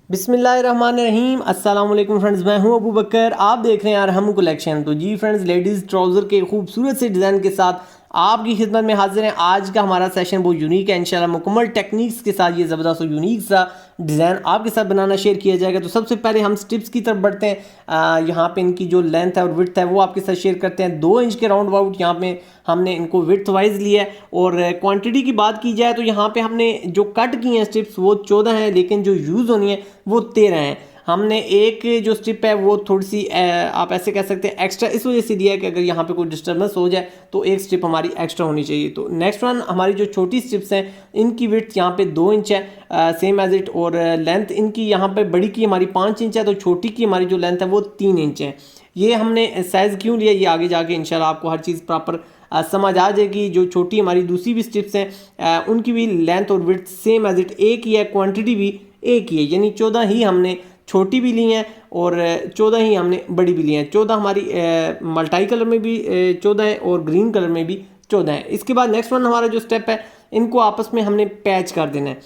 बिस्मिल्लाहिर्रहमानिर्रहीम अस्सलाम वालेकुम फ्रेंड्स, मैं हूं अबू बकर। आप देख रहे हैं अरहम कलेक्शन। तो जी फ्रेंड्स, लेडीज़ ट्राउज़र के खूबसूरत से डिज़ाइन के साथ आपकी खिदमत में हाजिर हैं। आज का हमारा सेशन बहुत यूनिक है। इंशाल्लाह मुकम्मल टेक्निक्स के साथ ये ज़बरदस्त और यूनिक सा डिज़ाइन आपके साथ बनाना शेयर किया जाएगा। तो सबसे पहले हम स्टिप्स की तरफ बढ़ते हैं। यहाँ पे इनकी जो लेंथ है और विड्थ है वो आपके साथ शेयर करते हैं। 2 इंच के राउंड अबाउट यहाँ पे हमने इनको विड्थ वाइज लिया है। और क्वांटिटी की बात की जाए तो यहाँ पे हमने जो कट की हैं स्ट्रिप्स वो 14 हैं, लेकिन जो यूज़ होनी है वो 13 हैं। हमने एक जो स्ट्रिप है वो थोड़ी सी आप ऐसे कह सकते हैं एक्स्ट्रा इस वजह से दिया है कि अगर यहाँ पे कोई डिस्टर्बेंस हो जाए तो एक स्ट्रिप हमारी एक्स्ट्रा होनी चाहिए। तो नेक्स्ट वन हमारी जो छोटी स्ट्रिप्स हैं इनकी विड्थ यहाँ पे 2 इंच है सेम एज इट। और लेंथ इनकी यहाँ पे बड़ी की हमारी 5 इंच है, तो छोटी की हमारी जो लेंथ है वो 3 इंच है। ये हमने साइज़ क्यों लिया ये आगे जाके इंशाल्लाह आपको हर चीज़ प्रॉपर समझ आ जाएगी। जो छोटी हमारी दूसरी भी स्ट्रिप्स हैं उनकी भी लेंथ और विड्थ सेम एज इट एक ही है, क्वांटिटी भी एक ही है, यानी 14 ही हमने छोटी भी ली हैं और 14 ही हमने बड़ी भी ली हैं। 14 हमारी मल्टाई कलर में भी 14 है और ग्रीन कलर में भी 14 है। इसके बाद नेक्स्ट वन हमारा जो स्टेप है इनको आपस में हमने पैच कर देना है।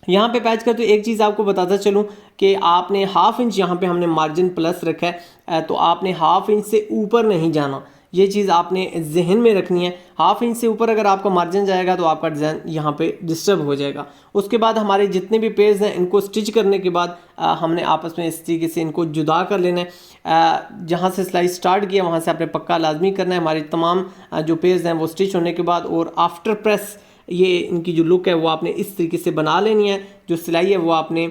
यहाँ पे पैच करते एक चीज़ आपको बताता चलूँ कि आपने हाफ इंच यहाँ पे हमने मार्जिन प्लस रखा है, तो आपने हाफ इंच से ऊपर नहीं जाना। ये चीज़ आपने जहन में रखनी है। हाफ इंच से ऊपर अगर आपका मार्जिन जाएगा तो आपका डिज़ाइन यहाँ पे डिस्टर्ब हो जाएगा। उसके बाद हमारे जितने भी पेज हैं इनको स्टिच करने के बाद हमने आपस में इस तरीके से इनको जुदा कर लेना है। जहाँ से सिलाई स्टार्ट किया वहाँ से आपने पक्का लाजमी करना है। हमारी तमाम जो पेज हैं वो स्टिच होने के बाद और आफ्टर प्रेस ये इनकी जो लुक है वो आपने इस तरीके से बना लेनी है। जो सिलाई है वो आपने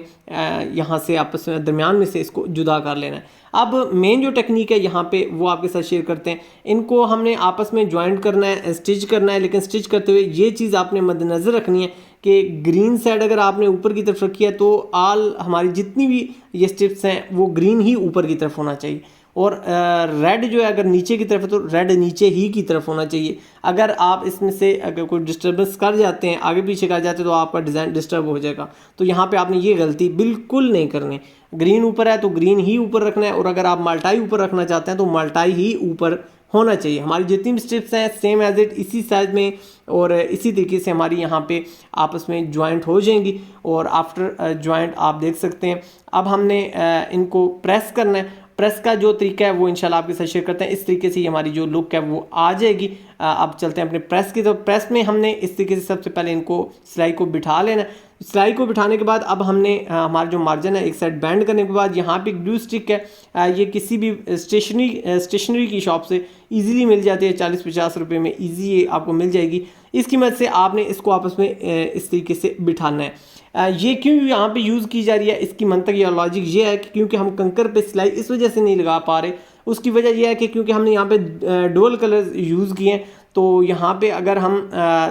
यहाँ से आपस में दरमियान में से इसको जुदा कर लेना है। अब मेन जो टेक्निक है यहाँ पे वो आपके साथ शेयर करते हैं। इनको हमने आपस में ज्वाइंट करना है, स्टिच करना है, लेकिन स्टिच करते हुए ये चीज़ आपने मद्देनज़र रखनी है कि ग्रीन साइड अगर आपने ऊपर की तरफ रखी है तो आल हमारी जितनी भी ये स्ट्रिप्स हैं वो ग्रीन ही ऊपर की तरफ होना चाहिए। और रेड जो है अगर नीचे की तरफ है तो रेड नीचे ही की तरफ होना चाहिए। अगर आप इसमें से अगर कोई डिस्टर्बेंस कर जाते हैं, आगे पीछे कर जाते हैं, तो आपका डिज़ाइन डिस्टर्ब हो जाएगा। तो यहाँ पे आपने ये गलती बिल्कुल नहीं करनी। ग्रीन ऊपर है तो ग्रीन ही ऊपर रखना है, और अगर आप मल्टाई ऊपर रखना चाहते हैं तो मल्टाई ही ऊपर होना चाहिए। हमारी जितनी भी स्ट्रिप्स हैं सेम एज इट इसी साइज में और इसी तरीके से हमारी यहाँ पे आपस में ज्वाइंट हो जाएंगी। और आफ्टर ज्वाइंट आप देख सकते हैं अब हमने इनको प्रेस करना है। प्रेस का जो तरीका है वो इंशाल्लाह आपके साथ शेयर करते हैं। इस तरीके से हमारी जो लुक है वो आ जाएगी। अब चलते हैं अपने प्रेस की। तो प्रेस में हमने इस तरीके से सबसे पहले इनको सिलाई को बिठा लेना है। सिलाई को बिठाने के बाद अब हमने हमारा जो मार्जिन है एक साइड बैंड करने के बाद यहाँ पे ग्लू स्टिक है, ये किसी भी स्टेशनरी की शॉप से इजीली मिल जाती है। 40-50 रुपये में इजी ये आपको मिल जाएगी। इसकी मदद से आपने इसको आपस में इस तरीके से बिठाना है। ये क्यों यहाँ पे यूज़ की जा रही है, इसकी मंतक या लॉजिक ये है कि क्योंकि हम कंकर पे सिलाई इस वजह से नहीं लगा पा रहे। उसकी वजह यह है कि क्योंकि हमने यहाँ पे डुअल कलर यूज़ किए हैं, तो यहाँ पे अगर हम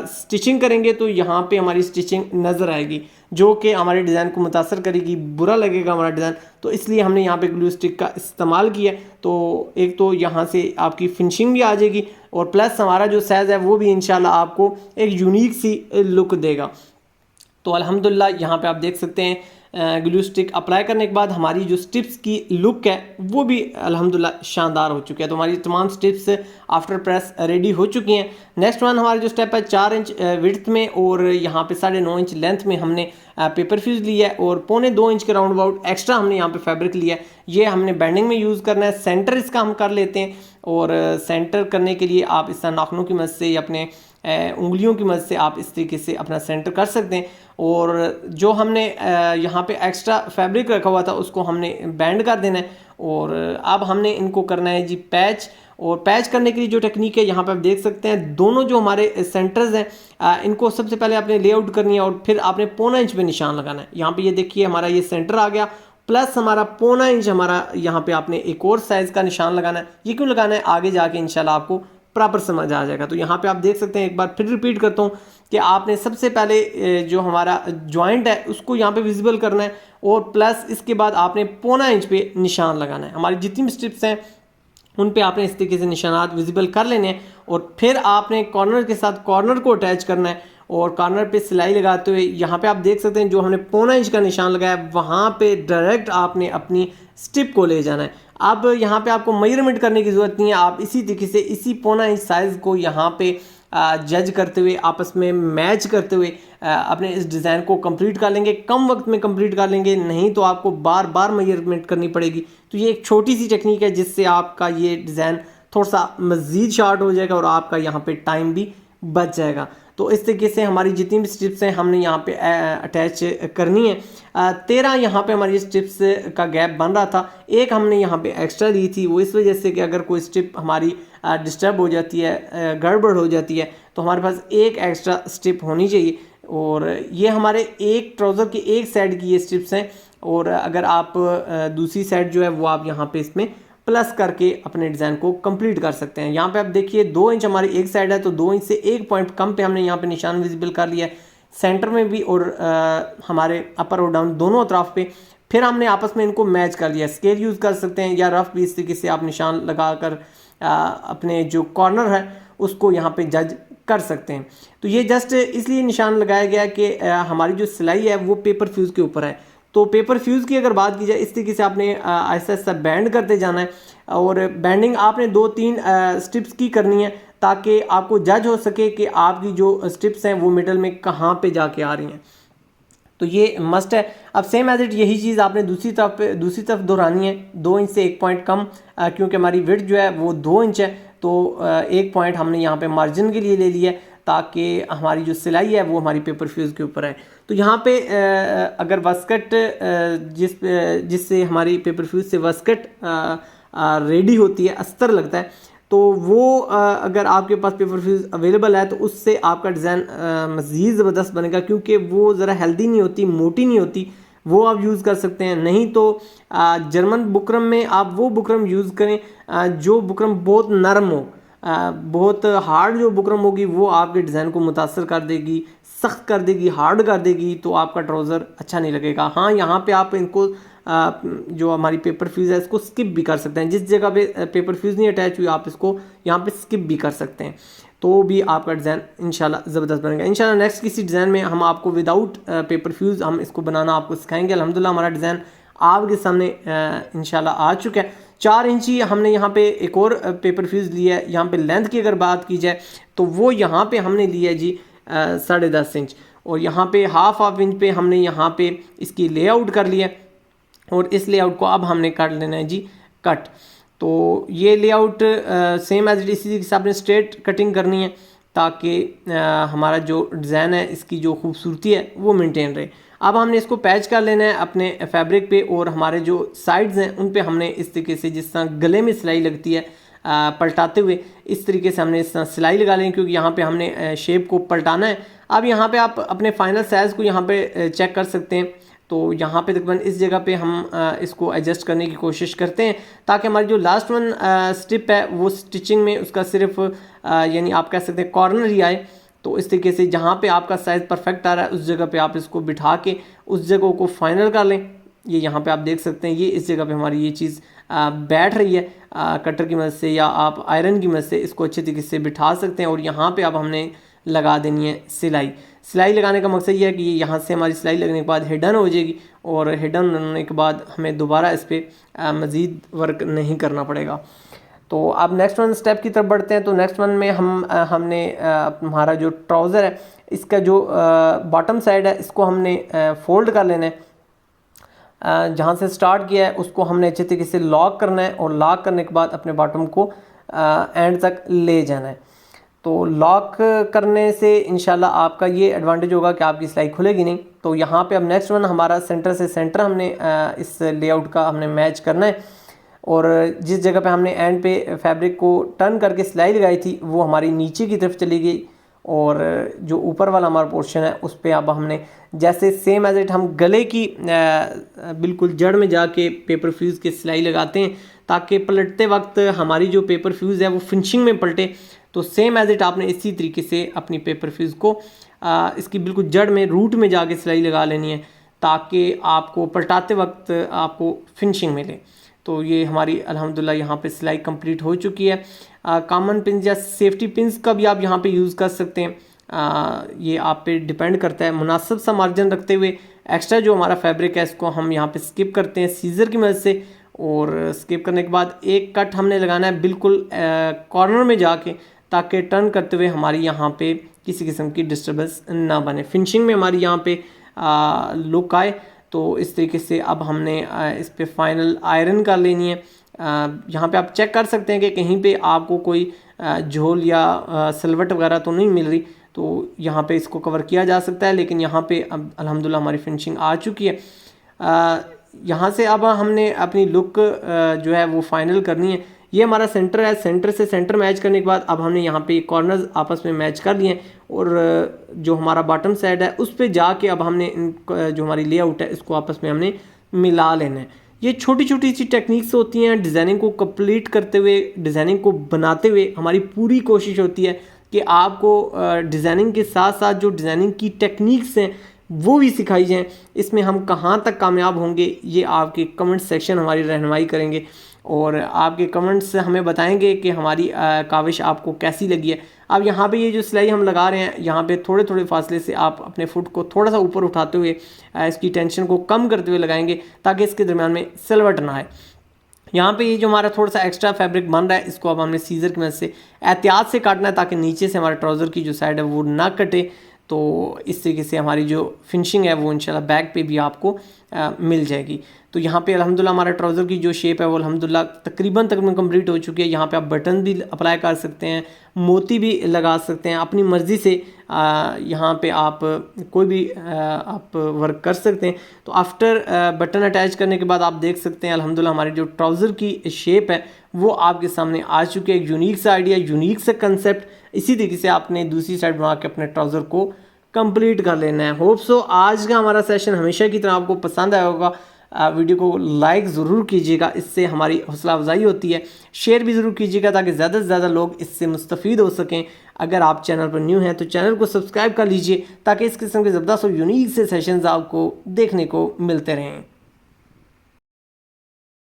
स्टिचिंग करेंगे तो यहाँ पे हमारी स्टिचिंग नज़र आएगी जो कि हमारे डिज़ाइन को मुतासर करेगी, बुरा लगेगा हमारा डिज़ाइन। तो इसलिए हमने यहाँ पे ग्लू स्टिक का इस्तेमाल किया। तो एक तो यहाँ से आपकी फिनिशिंग भी आ जाएगी और प्लस हमारा जो साइज़ है वो भी इंशाल्लाह आपको एक यूनिक सी लुक देगा। तो अल्हम्दुलिल्लाह यहाँ पे आप देख सकते हैं ग्लू स्टिक अप्लाई करने के बाद हमारी जो स्ट्रिप्स की लुक है वो भी अल्हम्दुलिल्लाह शानदार हो चुकी है। तो हमारी तमाम स्ट्रिप्स आफ्टर प्रेस रेडी हो चुकी हैं। नेक्स्ट वन हमारा जो स्टेप है 4 इंच विड्थ में और यहाँ पे 9.5 इंच लेंथ में हमने पेपर फ्यूज लिया है और 1.25 इंच के राउंड अबाउट एक्स्ट्रा हमने यहाँ पे फैब्रिक लिया है। ये हमने बैंडिंग में यूज़ करना है। सेंटर इसका हम कर लेते हैं और सेंटर करने के लिए आप इस नाखूनों की मदद से या अपने उंगलियों की मदद से आप इस तरीके से अपना सेंटर कर सकते हैं। और जो हमने यहाँ पे एक्स्ट्रा फैब्रिक रखा हुआ था उसको हमने बैंड कर देना है। और अब हमने इनको करना है जी पैच। और पैच करने के लिए जो टेक्निक है यहाँ पे आप देख सकते हैं दोनों जो हमारे सेंटर्स हैं इनको सबसे पहले आपने लेआउट करनी है और फिर आपने 1.25 इंच पे निशान लगाना है। यहाँ पे ये देखिए हमारा ये सेंटर आ गया, प्लस हमारा 1.25 इंच हमारा यहाँ पे आपने एक और साइज़ का निशान लगाना है। ये क्यों लगाना है आगे जाके इंशाल्लाह आपको प्रॉपर समझ आ जाएगा। तो यहाँ पे आप देख सकते हैं, एक बार फिर रिपीट करता हूँ कि आपने सबसे पहले जो हमारा जॉइंट है उसको यहाँ पे विजिबल करना है और प्लस इसके बाद आपने 1.25 इंच पे निशान लगाना है। हमारी जितनी भी स्ट्रिप्स हैं उन पे आपने इस तरीके से निशानात विजिबल कर लेने हैं और फिर आपने कॉर्नर के साथ कॉर्नर को अटैच करना है और कॉर्नर पे सिलाई लगाते हुए यहाँ पे आप देख सकते हैं जो हमने 1.25 इंच का निशान लगाया वहाँ पे डायरेक्ट आपने अपनी स्ट्रिप को ले जाना है। अब यहाँ पे आपको मेजरमेंट करने की ज़रूरत नहीं है, आप इसी तरीके से इसी 1.25 इंच साइज़ को यहाँ पे जज करते हुए, आपस में मैच करते हुए अपने इस डिज़ाइन को कंप्लीट कर लेंगे, कम वक्त में कंप्लीट कर लेंगे, नहीं तो आपको बार बार मेजरमेंट करनी पड़ेगी। तो ये एक छोटी सी टेक्निक है जिससे आपका ये डिज़ाइन थोड़ा सा मज़ीद शार्ट हो जाएगा और आपका यहाँ पे टाइम भी बच जाएगा। तो इस तरीके से हमारी जितनी भी स्ट्रिप्स हैं हमने यहाँ पे अटैच करनी है। 13 यहाँ पे हमारी स्ट्रिप्स का गैप बन रहा था, एक हमने यहाँ पे एक्स्ट्रा ली थी, वो इस वजह से कि अगर कोई स्ट्रिप हमारी डिस्टर्ब हो जाती है, गड़बड़ हो जाती है, तो हमारे पास एक एक्स्ट्रा स्ट्रिप होनी चाहिए। और ये हमारे एक ट्राउज़र की एक साइड की ये स्ट्रिप्स हैं, और अगर आप दूसरी साइड जो है वो आप यहाँ पे इसमें प्लस करके अपने डिज़ाइन को कंप्लीट कर सकते हैं। यहाँ पे आप देखिए 2 इंच हमारी एक साइड है, तो 2 इंच से 1 पॉइंट कम पे हमने यहाँ पे निशान विजिबल कर लिया है, सेंटर में भी और हमारे अपर और डाउन दोनों तरफ पे। फिर हमने आपस में इनको मैच कर लिया। स्केल यूज़ कर सकते हैं या रफ भी इस तरीके से आप निशान लगा कर अपने जो कॉर्नर है उसको यहाँ पे जज कर सकते हैं। तो ये जस्ट इसलिए निशान लगाया गया कि हमारी जो सिलाई है वो पेपर फ्यूज़ के ऊपर है। तो पेपर फ्यूज़ की अगर बात की जाए, इस तरीके से आपने आहिस्ता आहिस्ता बैंड करते जाना है, और बैंडिंग आपने 2-3 स्ट्रिप्स की करनी है ताकि आपको जज हो सके कि आपकी जो स्ट्रिप्स हैं वो मिडल में कहाँ पे जाके आ रही हैं। तो ये मस्ट है। अब सेम एज इट यही चीज़ आपने दूसरी तरफ दोहरानी है, 2 इंच से 1 पॉइंट कम, क्योंकि हमारी विड्थ जो है वो 2 इंच है, तो 1 पॉइंट हमने यहाँ पे मार्जिन के लिए ले लिया है ताकि हमारी जो सिलाई है वो हमारी पेपर फ्यूज़ के ऊपर है। तो यहाँ पे अगर वस्कट जिससे हमारी पेपर फ्यूज़ से वस्कट रेडी होती है, अस्तर लगता है, तो वो अगर आपके पास पेपर फ्यूज़ अवेलेबल है तो उससे आपका डिज़ाइन मज़ीद ज़बरदस्त बनेगा, क्योंकि वो ज़रा हेल्दी नहीं होती, मोटी नहीं होती, वो आप यूज़ कर सकते हैं। नहीं तो जर्मन बुकरम में आप वो बुकरम यूज़ करें जो बुकरम बहुत नरम हो। बहुत हार्ड जो बुकरम होगी वो आपके डिज़ाइन को मुतासर कर देगी, सख्त कर देगी, हार्ड कर देगी, तो आपका ट्राउज़र अच्छा नहीं लगेगा। हाँ, यहाँ पे आप इनको जो हमारी पेपर फ्यूज़ है इसको स्किप भी कर सकते हैं। जिस जगह पे पेपर फ्यूज़ नहीं अटैच हुई आप इसको यहाँ पे स्किप भी कर सकते हैं, तो भी आपका डिज़ाइन इंशाल्लाह ज़बरदस्त बनेगा। इंशाल्लाह नेक्स्ट किसी डिज़ाइन में हम आपको विदाउट पेपर फ्यूज़ हम इसको बनाना आपको सिखाएंगे। अल्हम्दुलिल्लाह हमारा डिज़ाइन आपके सामने इंशाल्लाह आ चुका है। 4 इंची हमने यहाँ पे एक और पेपर फ्यूज़ लिया है। यहाँ पे लेंथ की अगर बात की जाए तो वो यहाँ पे हमने लिया है जी 10.5 इंच, और यहाँ पे हाफ इंच पे हमने यहाँ पे इसकी लेआउट कर लिया है, और इस लेआउट को अब हमने कर लेना है जी कट। तो ये लेआउट सेम एज इसी से आपने स्ट्रेट कटिंग करनी है ताकि हमारा जो डिज़ाइन है इसकी जो खूबसूरती है वो मेंटेन रहे। अब हमने इसको पैच कर लेना है अपने फैब्रिक पे, और हमारे जो साइड्स हैं उन पे हमने इस तरीके से जिस तरह गले में सिलाई लगती है पलटाते हुए इस तरीके से हमने इस तरह सिलाई लगा लेंगे, क्योंकि यहाँ पे हमने शेप को पलटाना है। अब यहाँ पे आप अपने फाइनल साइज़ को यहाँ पे चेक कर सकते हैं। तो यहाँ पे तकरीबन इस जगह पे हम इसको एडजस्ट करने की कोशिश करते हैं ताकि हमारी जो लास्ट वन स्टिप है वो स्टिचिंग में उसका सिर्फ यानी आप कह सकते हैं कॉर्नर ही आए। तो इस तरीके से जहाँ पे आपका साइज़ परफेक्ट आ रहा है उस जगह पे आप इसको बिठा के उस जगह को फाइनल कर लें। ये यहाँ पे आप देख सकते हैं, ये इस जगह पे हमारी ये चीज़ बैठ रही है कटर की मदद से, या आप आयरन की मदद से इसको अच्छे तरीके से बिठा सकते हैं। और यहाँ पे अब हमने लगा देनी है सिलाई लगाने का मकसद ये है कि ये यहाँ से हमारी सिलाई लगने के बाद हिडन हो जाएगी, और हिडन होने के बाद हमें दोबारा इस पर मज़ीद वर्क नहीं करना पड़ेगा। तो अब नेक्स्ट वन स्टेप की तरफ बढ़ते हैं। तो नेक्स्ट वन में हमने हमारा जो ट्राउज़र है इसका जो बॉटम साइड है इसको हमने फोल्ड कर लेना है। जहाँ से स्टार्ट किया है उसको हमने अच्छे तरीके से लॉक करना है, और लॉक करने के बाद अपने बॉटम को एंड तक ले जाना है। तो लॉक करने से इंशाल्लाह आपका ये एडवांटेज होगा कि आपकी सिलाई खुलेगी नहीं। तो यहाँ पे अब नेक्स्ट वन हमारा सेंटर से सेंटर हमने इस लेआउट का हमने मैच करना है, और जिस जगह पे हमने एंड पे फैब्रिक को टर्न करके सिलाई लगाई थी वो हमारी नीचे की तरफ चली गई, और जो ऊपर वाला हमारा पोर्शन है उस पर अब हमने जैसे सेम एज इट हम गले की बिल्कुल जड़ में जाके पेपर फ्यूज़ की सिलाई लगाते हैं ताकि पलटते वक्त हमारी जो पेपर फ्यूज़ है वो फिनिशिंग में पलटे। तो सेम एज इट आपने इसी तरीके से अपनी पेपर फ्यूज़ को इसकी बिल्कुल जड़ में रूट में जाके सिलाई लगा लेनी है ताकि आपको पलटाते वक्त आपको फिनिशिंग मिले। तो ये हमारी अल्हम्दुलिल्लाह यहाँ पे सिलाई कंप्लीट हो चुकी है। कॉमन पिन या सेफ्टी पिन्स का भी आप यहाँ पे यूज़ कर सकते हैं। ये आप पे डिपेंड करता है। मुनासिब सा मार्जिन रखते हुए एक्स्ट्रा जो हमारा फैब्रिक है इसको हम यहाँ पे स्किप करते हैं सीज़र की मदद से, और स्किप करने के बाद एक कट हमने लगाना है बिल्कुल कॉर्नर में जाके ताकि टर्न करते हुए हमारी यहाँ पे किसी किस्म की डिस्टर्बेंस ना बने, फिनिशिंग में हमारी यहाँ पे लुक आए। तो इस तरीके से अब हमने इस पे फाइनल आयरन कर लेनी है। यहाँ पे आप चेक कर सकते हैं कि कहीं पे आपको कोई झोल या सिलवट वगैरह तो नहीं मिल रही, तो यहाँ पे इसको कवर किया जा सकता है। लेकिन यहाँ पे अब अल्हम्दुलिल्लाह हमारी फिनिशिंग आ चुकी है। यहाँ से अब हमने अपनी लुक जो है वो फाइनल करनी है। ये हमारा सेंटर है, सेंटर से सेंटर मैच करने के बाद अब हमने यहाँ पे कॉर्नर्स आपस में मैच कर लिए और जो हमारा बॉटम साइड है उस पे जाके अब हमने जो हमारी लेआउट है इसको आपस में हमने मिला लेना है। ये छोटी छोटी सी टेक्निक्स होती हैं डिज़ाइनिंग को कंप्लीट करते हुए, डिज़ाइनिंग को बनाते हुए हमारी पूरी कोशिश होती है कि आपको डिज़ाइनिंग के साथ साथ जो डिज़ाइनिंग की टेक्निक्स हैं वो भी सिखाई जाएँ। इसमें हम कहाँ तक कामयाब होंगे ये आपके कमेंट सेक्शन हमारी रहनुमाई करेंगे और आपके कमेंट्स से हमें बताएंगे कि हमारी काविश आपको कैसी लगी है। अब यहाँ पे ये जो सिलाई हम लगा रहे हैं, यहाँ पे थोड़े थोड़े फासले से आप अपने फुट को थोड़ा सा ऊपर उठाते हुए इसकी टेंशन को कम करते हुए लगाएंगे ताकि इसके दरम्यान में सिलवट ना आए। यहाँ पे ये जो हमारा थोड़ा सा एक्स्ट्रा फैब्रिक बन रहा है इसको अब हमने सीजर की मदद से एहतियात से काटना है ताकि नीचे से हमारे ट्राउज़र की जो साइड है वो ना कटे। तो इस तरीके से हमारी जो फिनिशिंग है वो इंशाल्लाह बैक पे भी आपको मिल जाएगी। तो यहाँ पे अल्हम्दुलिल्लाह हमारा ट्राउज़र की जो शेप है वो अल्हम्दुलिल्लाह तकरीबन कंप्लीट हो चुकी है। यहाँ पे आप बटन भी अप्लाई कर सकते हैं, मोती भी लगा सकते हैं अपनी मर्ज़ी से। यहाँ पे आप कोई भी आप वर्क कर सकते हैं। तो आफ्टर बटन अटैच करने के बाद आप देख सकते हैं अल्हम्दुलिल्लाह हमारी जो ट्राउज़र की शेप है वो आपके सामने आ चुकी है। एक यूनिक सा आइडिया, यूनिक सा कंसेप्ट, इसी तरीके से आपने दूसरी साइड बना के अपने ट्राउज़र को कंप्लीट कर लेना है। होप सो आज का हमारा सेशन हमेशा की तरह आपको पसंद आया होगा। वीडियो को लाइक ज़रूर कीजिएगा, इससे हमारी हौसला अफजाई होती है। शेयर भी ज़रूर कीजिएगा ताकि ज़्यादा से ज़्यादा लोग इससे मुस्तफ़ीद हो सकें। अगर आप चैनल पर न्यू हैं तो चैनल को सब्सक्राइब कर लीजिए ताकि इस किस्म के ज़बरदस्त और यूनिक से सेशंस आपको देखने को मिलते रहें।